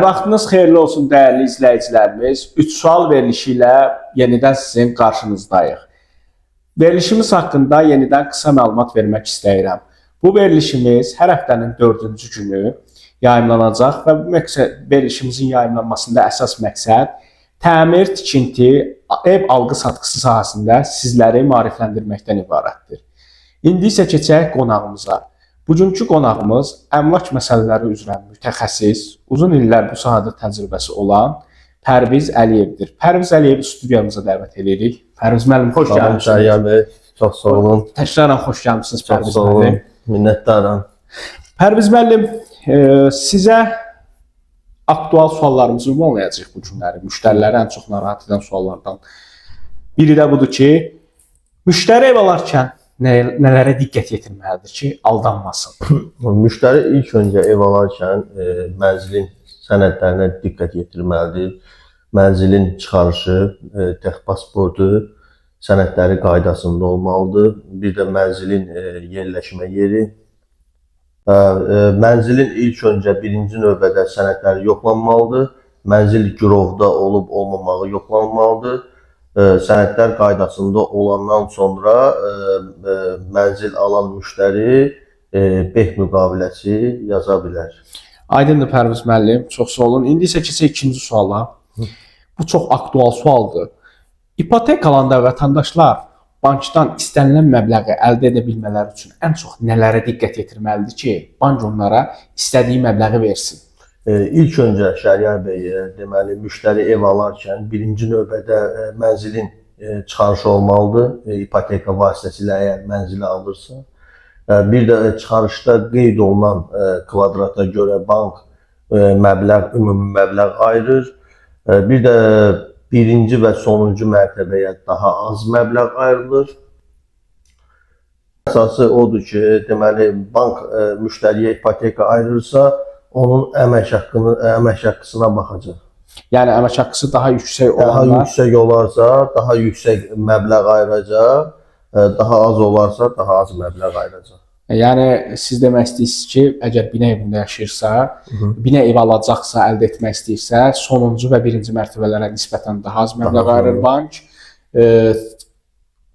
Vaxtınız xeyirli olsun dəyərli izləyicilərimiz. 3 sual verilişi ilə yenidən sizin qarşınızdayıq. Verilişimiz haqqında yenidən qısa məlumat vermək istəyirəm. Bu verilişimiz hər həftənin 4-cü günü yayımlanacaq və bu verilişimizin yayımlanmasında əsas məqsəd təmir, tikinti, ev alqı-satqısı sahəsində sizləri maarifləndirməkdən ibarətdir. İndi isə keçək qonağımıza. Bugünkü qonağımız əmlak məsələləri üzrə mütəxəssis, uzun illər bu sahədə təcrübəsi olan Pərviz Əliyevdir. Pərviz Əliyevi studiyamıza dəvət edirik. Pərviz müəllim, xoş gəlmisiniz. Çox sağ olun. Təkrarən xoş gəlmisiniz Pərviz müəllim. Çox sağ olun. Minnətdaram. Pərviz müəllim, sizə aktual suallarımızı ünvanlayacağıq bu günləri. Müştəriləri ən çox narahat edən suallardan biri də budur ki, müştəri ev alarkən nələrə diqqət yetirməlidir ki, aldanmasın? Müştəri ilk öncə ev alarkən mənzilin sənədlərinə diqqət yetirməlidir. Mənzilin çıxarışı, texpasportu, sənədləri qaydasında olmalıdır. Bir də mənzilin yerləşmə yeri. Mənzilin ilk öncə birinci növbədə sənədləri yoxlanmalıdır. Mənzil girovda olub olmamağı yoxlanmalıdır. Sənədlər qaydasında olandan sonra mənzil alan müştəri beh müqaviləsi yaza bilər. Aydındır Pərviz müəllim, çox sağ olun. İndi isə keçək ikinci suala. Bu çox aktual sualdır. İpotek alanda vətəndaşlar bankdan istənilən məbləği əldə edə bilmələri üçün ən çox nələrə diqqət yetirməlidir ki, bank onlara istədiyi məbləği versin? İlk öncə Şəhriyar bəy, deməli, müştəri ev alarkən birinci növbədə mənzilin çıxarışı olmalıdır. İpoteka vasitəsilə əgər mənzili alırsa. Bir də çıxarışda qeyd olunan kvadrata görə bank ümumi məbləğ ayırır. Bir də birinci və sonuncu mərtəbəyə daha az məbləğ ayrılır. Əsası odur ki, deməli, bank müştəriyə ipoteka ayırırsa, onun əmək haqqısına baxacaq. Yəni əmək haqqısı daha yüksək olanlar... Daha yüksək olarsa, daha yüksək məbləğ ayıracaq, daha az olarsa, daha az məbləğ ayıracaq. Yəni siz demək istəyirsiniz ki, əgər binə evində yaşayırsa, binə ev alacaqsa, əldə etmək istəyirsə, sonuncu və birinci mərtəbələrə nisbətən daha az məbləğ ayırır bank.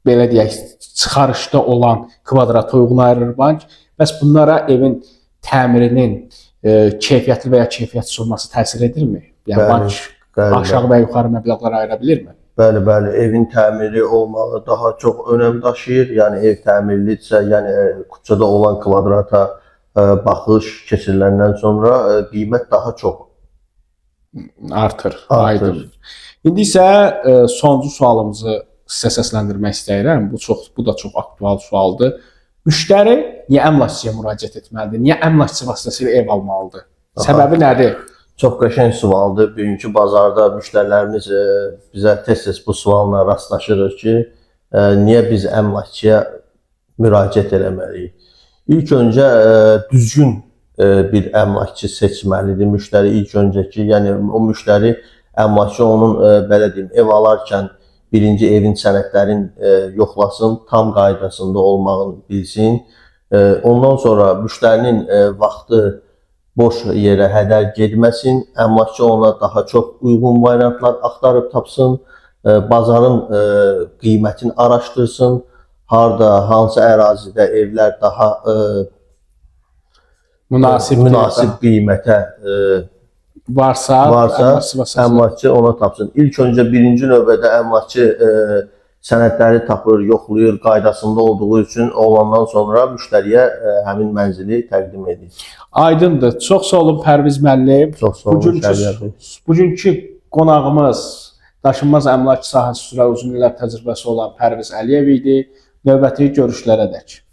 Belə deyək, çıxarışda olan kvadrata uyğun ayırır bank. Bəs bunlara evin təmirinin keyfiyyətli və ya keyfiyyətsiz olması təsir edirmi? Yəni bank aşağı və yuxarı məbləğlər ayıra bilirmi? Bəli, bəli. Evin təmiri olmağı daha çox önəm daşıyır. Yəni ev təmirlidirsə, yəni küçədə olan kvadrata baxış keçiriləndən sonra qiymət daha çox artır. Aydın. İndi isə sonuncu sualımızı sizə səsləndirmək istəyirəm. Bu da çox aktual sualdır. Müştəri niyə əmlakçıya müraciət etməlidir? Niyə əmlakçı vasitəsilə ev almalıdır? Səbəbi nədir? Çox qəşəng sualdır. Bugünkü bazarda müştərilərimiz bizə tez-tez bu sualla rastlaşırıq ki, niyə biz əmlakçıya müraciət eləməliyik? İlk öncə düzgün bir əmlakçı seçməlidir müştəri ilk öncəki. Yəni o müştəri əmlakçı onun belə deyim, ev alarkən birinci evin sənədlərin yoxlasın, tam qaydasında olmağını bilsin. Ondan sonra müştərinin vaxtı boş yerə hədər getməsin. Əmlakçı ona daha çox uyğun variantlar axtarıb tapsın. Bazarın qiymətini araşdırsın. Harda, hansı ərazidə evlər daha münasib qiymətə varsa əmlakçı ona tapsın. İlk öncə birinci növbədə əmlakçı sənədləri tapır, yoxlayır, qaydasında olduğu üçün olandan sonra müştəriyə həmin mənzili təqdim edir. Aydındır. Çox sağ olun Pərviz müəllim. Çox sağ olun Şəhriyar bəy. Bugünkü qonağımız daşınmaz əmlak sahəsi üzrə uzun illər təcrübəsi olan Pərviz Əliyev idi. Növbəti görüşlərə dək.